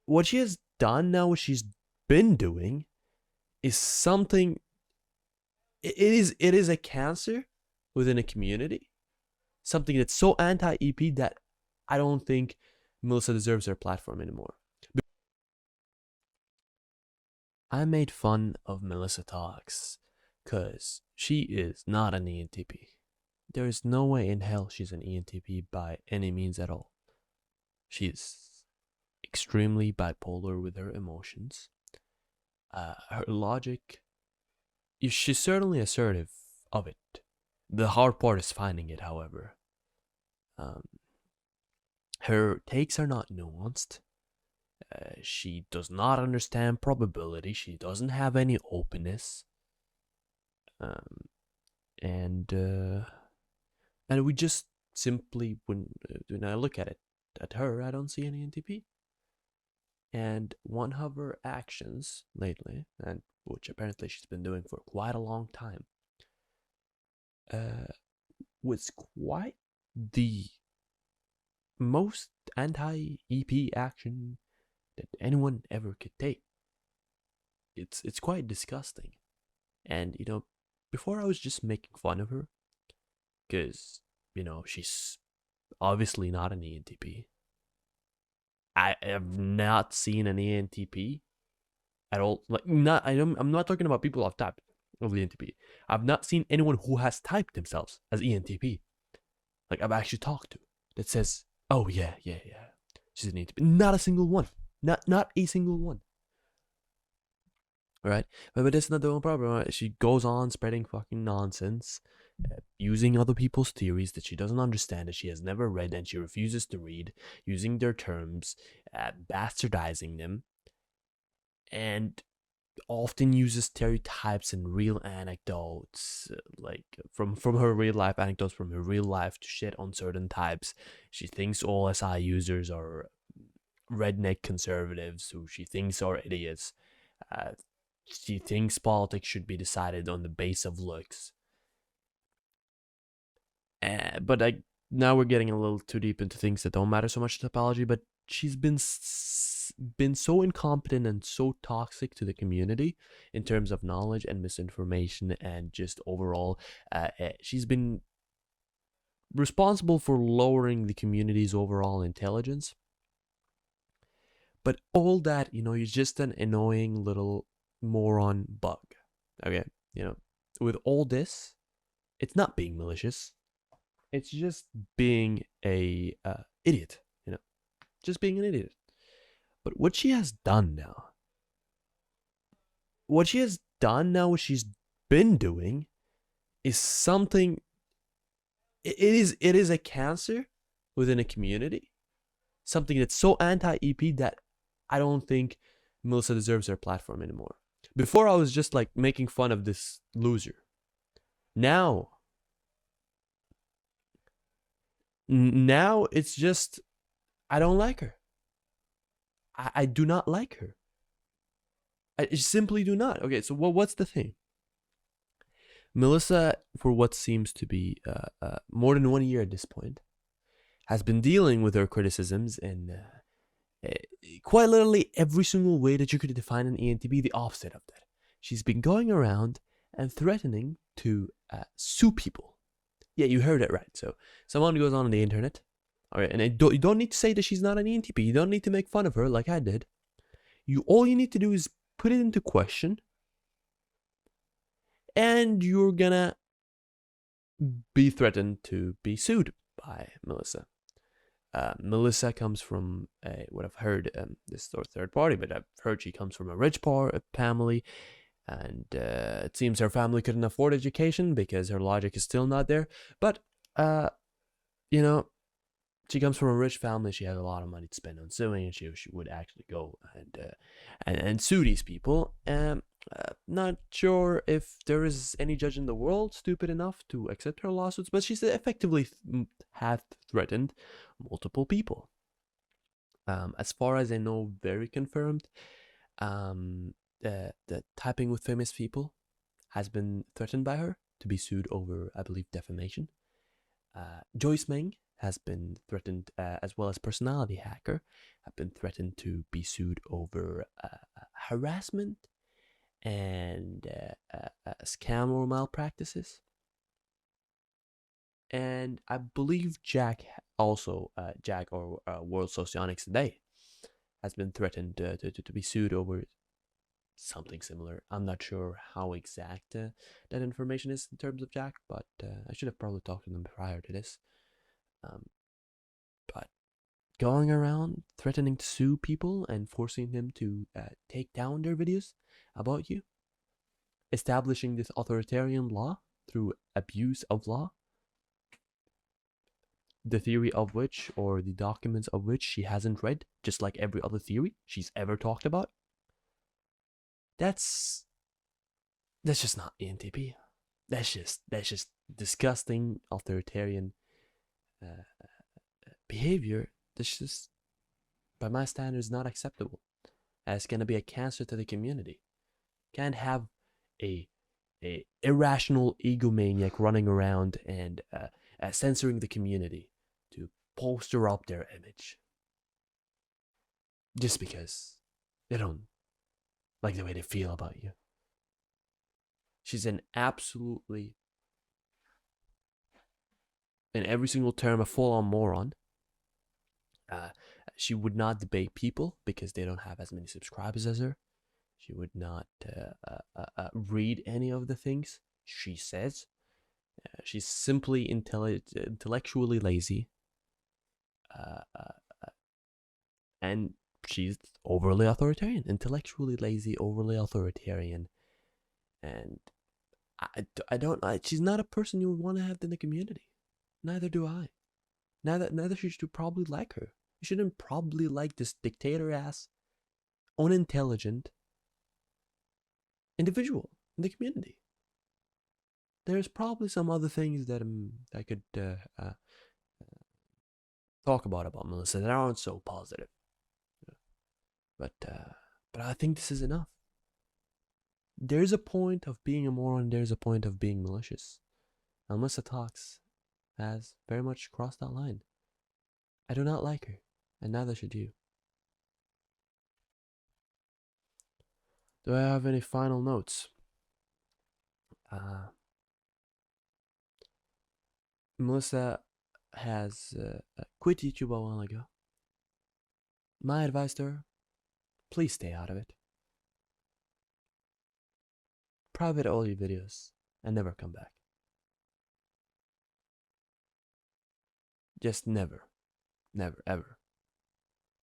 what she has done now, what she's been doing, is something. It is a cancer within a community. Something that's so anti-EP that I don't think Melissa deserves her platform anymore. I made fun of Melissa Talks because she is not an ENTP. There is no way in hell she's an ENTP by any means at all. She is extremely bipolar with her emotions. Her logic, she's certainly assertive of it. The hard part is finding it, however. Um, Her takes are not nuanced. She does not understand probability. She doesn't have any openness. Um, and we just simply, when I look at her, I don't see any NTP. And one of her actions lately, and which apparently she's been doing for quite a long time, was quite the most anti-EP action that anyone ever could take. It's quite disgusting. And before I was just making fun of her because she's obviously not an ENTP. I have not seen an ENTP at all. Like, I'm not talking about people I've typed of ENTP. I've not seen anyone who has typed themselves as ENTP. Like, I've actually talked to that says, "Oh yeah, yeah, yeah, she's an ENTP." Not a single one. Not a single one. Right? But that's not the only problem. Right? She goes on spreading fucking nonsense, using other people's theories that she doesn't understand, that she has never read and she refuses to read, using their terms, bastardizing them, and often uses stereotypes and real anecdotes, like from her real life anecdotes from her real life to shit on certain types. She thinks all SI users are redneck conservatives who she thinks are idiots. Uh, she thinks politics should be decided on the base of looks. But now we're getting a little too deep into things that don't matter so much to topology. But she's been so incompetent and so toxic to the community in terms of knowledge and misinformation and just overall. She's been responsible for lowering the community's overall intelligence. But all that, is just an annoying little moron bug. Okay, with all this, it's not being malicious. It's just being a idiot, just being an idiot. But what she has done now, what she's been doing, is something. It is a cancer within a community. Something that's so anti-EP that I don't think Melissa deserves her platform anymore. Before I was just like making fun of this loser. Now it's just I don't like her. I do not like her. I simply do not. Okay, so what's the thing? Melissa, for what seems to be more than 1 year at this point, has been dealing with her criticisms in quite literally every single way that you could define an ENTP, the opposite of that. She's been going around and threatening to sue people. Yeah, you heard it right. So someone goes on the internet, all right, and you don't need to say that she's not an ENTP. You don't need to make fun of her like I did. All you need to do is put it into question, and you're gonna be threatened to be sued by Melissa. Melissa comes from what I've heard. This is third party, but I've heard she comes from a rich family, and it seems her family couldn't afford education because her logic is still not there. But you know, she comes from a rich family. She has a lot of money to spend on suing, and she would actually go and sue these people. Not sure if there is any judge in the world stupid enough to accept her lawsuits, but she's effectively had threatened multiple people. As far as I know, very confirmed. The typing with famous people has been threatened by her to be sued over, I believe, defamation. Joyce Meng has been threatened, as well as personality hacker, have been threatened to be sued over harassment and scam or malpractices. And I believe Jack also, Jack or World Socionics Today, has been threatened to be sued over something similar. I'm not sure how exact that information is in terms of Jack, but I should have probably talked to them prior to this. But going around threatening to sue people and forcing them to take down their videos about you, establishing this authoritarian law through abuse of law, the theory of which, or the documents of which, she hasn't read, just like every other theory she's ever talked about. That's just not ENTP. That's just disgusting authoritarian behavior. That's just, by my standards, not acceptable. It's gonna be a cancer to the community. Can't have a irrational egomaniac running around and censoring the community to poster up their image just because they don't like the way they feel about you. She's an absolutely, in every single term, a full-on moron. She would not debate people because they don't have as many subscribers as her. She would not read any of the things she says. She's simply intellectually lazy. And she's overly authoritarian. Intellectually lazy, overly authoritarian. And I don't. She's not a person you would want to have in the community. Neither do I. Neither should you probably like her. You shouldn't probably like this dictator-ass, unintelligent individual in the community. There's probably some other things that I could talk about Melissa that aren't so positive. But I think this is enough. There's a point of being a moron. There's a point of being malicious. And Melissa Talks has very much crossed that line. I do not like her, and neither should you. Do I have any final notes? Melissa has quit YouTube a while ago. My advice to her, please stay out of it. Private all your videos and never come back. Just never, ever